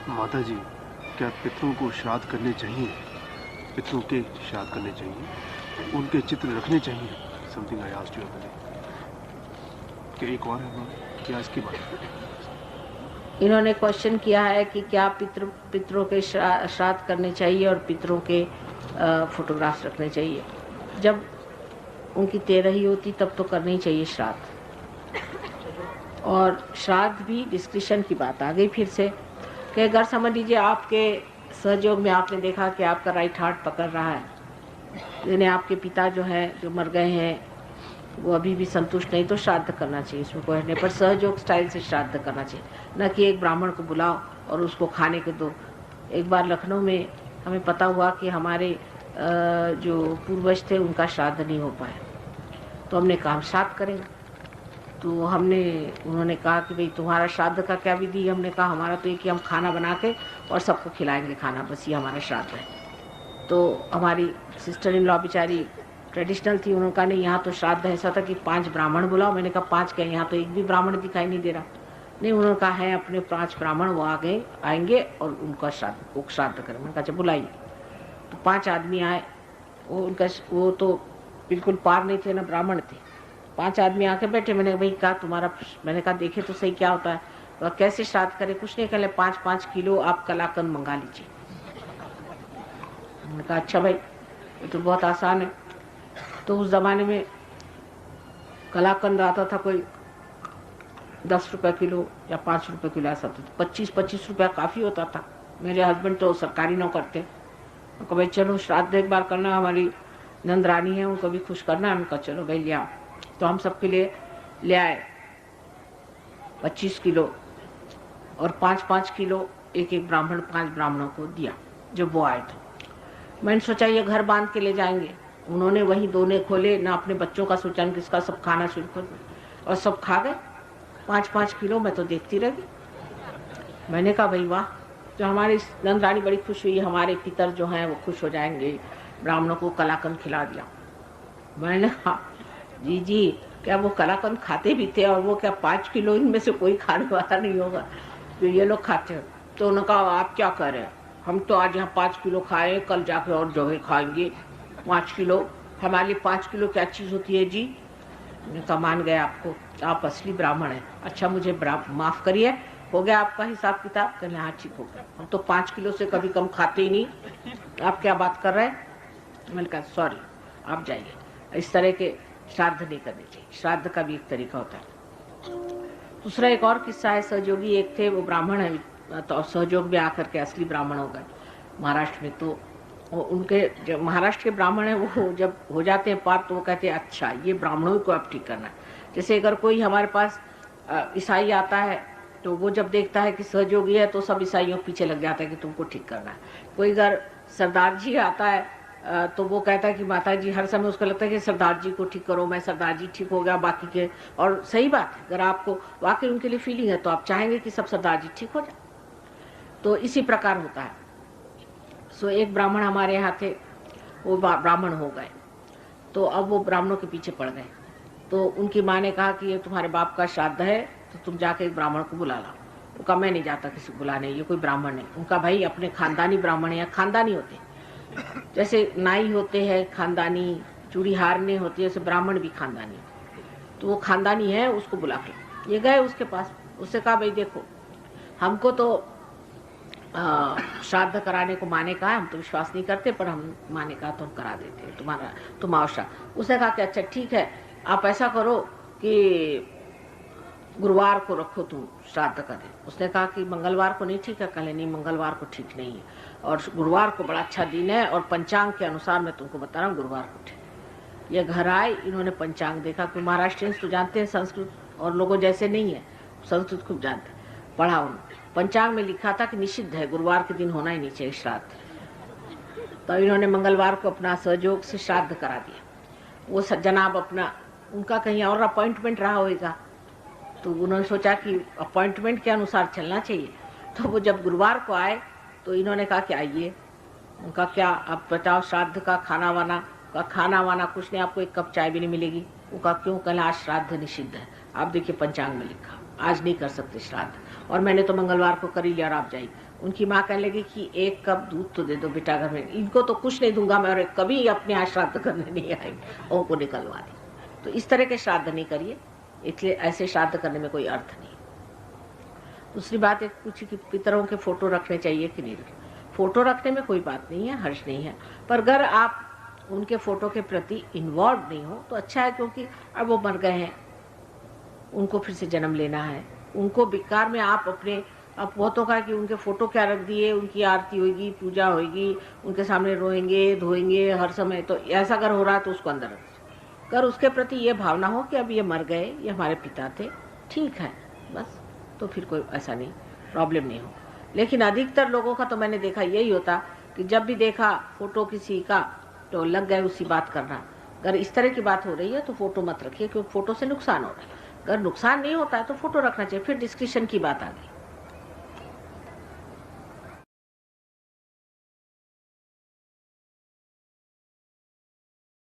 माता जी, क्या पितरों को श्राद्ध करने चाहिए? पितरों के श्राद्ध करने चाहिए? उनके चित्र रखने चाहिए? Something I asked you earlier. क्या एक और है, क्या इसकी बात? इन्होंने क्वेश्चन किया है कि क्या पितरों के श्राद्ध करने चाहिए और पितरों के फोटोग्राफ्स रखने चाहिए। जब उनकी तेरही होती तब तो करना ही चाहिए श्राद्ध। और श्राद्ध भी डिस्क्रिप्शन की बात आ गई फिर से कि अगर समझ लीजिए आपके सहयोग में आपने देखा कि आपका राइट हार्ट पकड़ रहा है, यानी आपके पिता जो है जो मर गए हैं वो अभी भी संतुष्ट नहीं, तो श्राद्ध करना चाहिए। इसमें कोई नहीं, पर सहयोग स्टाइल से श्राद्ध करना चाहिए, न कि एक ब्राह्मण को बुलाओ और उसको खाने को दो। एक बार लखनऊ में हमें पता हुआ कि हमारे जो पूर्वज थे उनका श्राद्ध नहीं हो पाया, तो हमने कहा हम श्राद्ध करेंगे। तो उन्होंने कहा कि भाई तुम्हारा श्राद्ध का क्या विधि है? हमने कहा हमारा तो ये कि हम खाना बना के और सबको खिलाएंगे खाना, बस ये हमारा श्राद्ध है। तो हमारी सिस्टर इन लॉ बेचारी ट्रेडिशनल थी, उन्होंने कहा नहीं यहाँ तो श्राद्ध ऐसा था कि 5 ब्राह्मण बुलाओ। मैंने कहा 5 क्या, यहाँ तो एक भी ब्राह्मण दिखाई नहीं दे रहा। नहीं, उन्होंने कहा है अपने 5 ब्राह्मण वो आएंगे और उनका श्राद्ध करें। मैंने कहा अच्छा बुलाइए। तो 5 आदमी आए, वो तो बिल्कुल पार नहीं थे, ना ब्राह्मण थे। 5 आदमी आके बैठे। मैंने भाई कहा तुम्हारा, मैंने कहा देखे तो सही क्या होता है, तो कैसे श्राद्ध करे? कुछ नहीं, कहले 5-5 किलो आप कलाकंद मंगा लीजिए। मैंने कहा अच्छा भाई ये तो बहुत आसान है। तो उस जमाने में कलाकंद आता था कोई 10 रुपए किलो या 5 रुपए किलो ऐसा, तो 25-25 रुपया काफी होता था। मेरे हस्बैंड तो सरकारी नौकर थे। उनको भाई चलो श्राद्ध एक बार करना, हमारी नंदरानी है उनको भी खुश करना। उनका चलो भाई ले आओ। तो हम सबके लिए ले आए 25 किलो और 5-5 किलो एक ब्राह्मण 5 ब्राह्मणों को दिया जो वो आए थे। मैंने सोचा ये घर बांध के ले जाएंगे। उन्होंने वही दोने खोले, ना अपने बच्चों का सोचा न किसका, सब खाना शुरू कर और सब खा गए 5-5 किलो। मैं तो देखती रह गई। मैंने कहा भाई वाह, तो हमारी नंदरानी बड़ी खुश हुई, हमारे पितर जो हैं वो खुश हो जाएंगे, ब्राह्मणों को कलाकंद खिला दिया। मैंने कहा जी क्या वो कलाकंद खाते भी थे? और वो क्या 5 किलो इनमें से कोई खाने वाला नहीं होगा जो ये लोग खाते हैं? तो उन्होंने कहा आप क्या कर रहे हैं, हम तो आज यहाँ 5 किलो खाए, कल जाके और जगह खाएंगे 5 किलो। हमारे लिए 5 किलो क्या चीज होती है जी? मैंने कहा मान गए आपको, आप असली ब्राह्मण हैं। अच्छा मुझे माफ करिए, हो गया आपका हिसाब किताब? कहले हाँ ठीक हो गया, हम तो 5 किलो से कभी कम खाते ही नहीं, आप क्या बात कर रहे हैं? मैंने कहा सॉरी आप जाइए। इस तरह के श्राद्ध नहीं करने चाहिए। श्राद्ध का भी एक तरीका होता है। दूसरा एक और किस्सा है। सहयोगी एक थे, वो ब्राह्मण है, तो सहयोग में आकर के असली ब्राह्मण हो गए महाराष्ट्र में। तो उनके जो महाराष्ट्र के ब्राह्मण है वो जब हो जाते हैं पार, तो वो कहते हैं अच्छा ये ब्राह्मणों को अब ठीक करना है। जैसे अगर कोई हमारे पास ईसाई आता है तो वो जब देखता है कि सहयोगी है तो सब ईसाइयों पीछे लग जाता है कि तुमको ठीक करना है। कोई अगर सरदार जी आता है तो वो कहता है कि माता जी, हर समय उसको लगता है कि सरदार जी को ठीक करो, मैं सरदार जी ठीक हो गया बाकी के। और सही बात है, अगर आपको वाकई उनके लिए फीलिंग है तो आप चाहेंगे कि सब सरदार जी ठीक हो जाए। तो इसी प्रकार होता है। सो एक ब्राह्मण हमारे यहाँ थे, वो ब्राह्मण हो गए, तो अब वो ब्राह्मणों के पीछे पड़ गए। तो उनकी माँ ने कहा कि ये तुम्हारे बाप का श्राद्ध है तो तुम जाके एक ब्राह्मण को बुला लाओ। वो कहा मैं नहीं जाता किसी को बुलाने, ये कोई ब्राह्मण नहीं। उनका भाई अपने खानदानी ब्राह्मण है, खानदानी होते जैसे नाई होते हैं खानदानी, चूड़ी हारने होती है, जैसे ब्राह्मण भी खानदानी। तो वो खानदानी है, उसको बुला के ये गए उसके पास। उससे कहा भाई देखो हमको तो श्राद्ध कराने को माने कहा, हम तो विश्वास नहीं करते, पर हम माने कहा तो हम करा देते हैं तुम आओ श्राद्ध। उसने कहा कि अच्छा ठीक है, आप ऐसा करो कि गुरुवार को रखो तुम श्राद्ध का दिन। उसने कहा कि मंगलवार को नहीं ठीक है? कहले नहीं मंगलवार को ठीक नहीं है, और गुरुवार को बड़ा अच्छा दिन है, और पंचांग के अनुसार मैं तुमको बता रहा हूँ गुरुवार को ठीक। ये घर आए, इन्होंने पंचांग देखा, कि महाराष्ट्रियंस तो जानते हैं संस्कृत, और लोगों जैसे नहीं है, संस्कृत खूब जानते। पढ़ा उन्होंने, पंचांग में लिखा था कि निषिद्ध है, गुरुवार के दिन होना ही नहीं चाहिए श्राद्ध। तो इन्होंने मंगलवार को अपना सहयोग से श्राद्ध करा दिया। वो जनाब अपना, उनका कहीं और अपॉइंटमेंट रहा होगा, तो उन्होंने सोचा कि अपॉइंटमेंट के अनुसार चलना चाहिए। तो वो जब गुरुवार को आए तो इन्होंने कहा कि आइए। उनका क्या आप बताओ, श्राद्ध का खाना वाना कुछ नहीं, आपको एक कप चाय भी नहीं मिलेगी। वो कहा क्यों? कल आज श्राद्ध निषिद्ध है, आप देखिए पंचांग में लिखा आज नहीं कर सकते श्राद्ध, और मैंने तो मंगलवार को कर ही लिया और आप जाइए। उनकी माँ कहने लगी कि 1 कप दूध तो दे दो बेटा घर में, इनको तो कुछ नहीं दूंगा मैं और कभी अपने यहाँ श्राद्ध करने नहीं आएंगे, उनको निकलवा दी। तो इस तरह के श्राद्ध नहीं करिए, इसलिए ऐसे श्राद्ध करने में कोई अर्थ नहीं। दूसरी बात एक पूछी कि पितरों के फोटो रखने चाहिए कि नहीं रखने। फोटो रखने में कोई बात नहीं है, हर्ष नहीं है, पर अगर आप उनके फोटो के प्रति इन्वॉल्व नहीं हो तो अच्छा है, क्योंकि अब वो मर गए हैं, उनको फिर से जन्म लेना है। उनको बेकार में आप अपने अब बहुतों का कि उनके फोटो क्या रख दिए, उनकी आरती होगी, पूजा होगी, उनके सामने रोएंगे धोएंगे हर समय, तो ऐसा अगर हो रहा है तो उसको अंदर रख दीजिए। अगर उसके प्रति ये भावना हो कि अब ये मर गए, ये हमारे पिता थे, ठीक है बस, तो फिर कोई ऐसा नहीं प्रॉब्लम नहीं हो। लेकिन अधिकतर लोगों का तो मैंने देखा यही होता कि जब भी देखा फोटो किसी का तो लग गए उसी बात करना। अगर इस तरह की बात हो रही है तो फोटो मत रखिए, क्योंकि फोटो से नुकसान हो रहा है। अगर नुकसान नहीं होता है तो फोटो रखना चाहिए। फिर डिस्कशन की बात आ गई।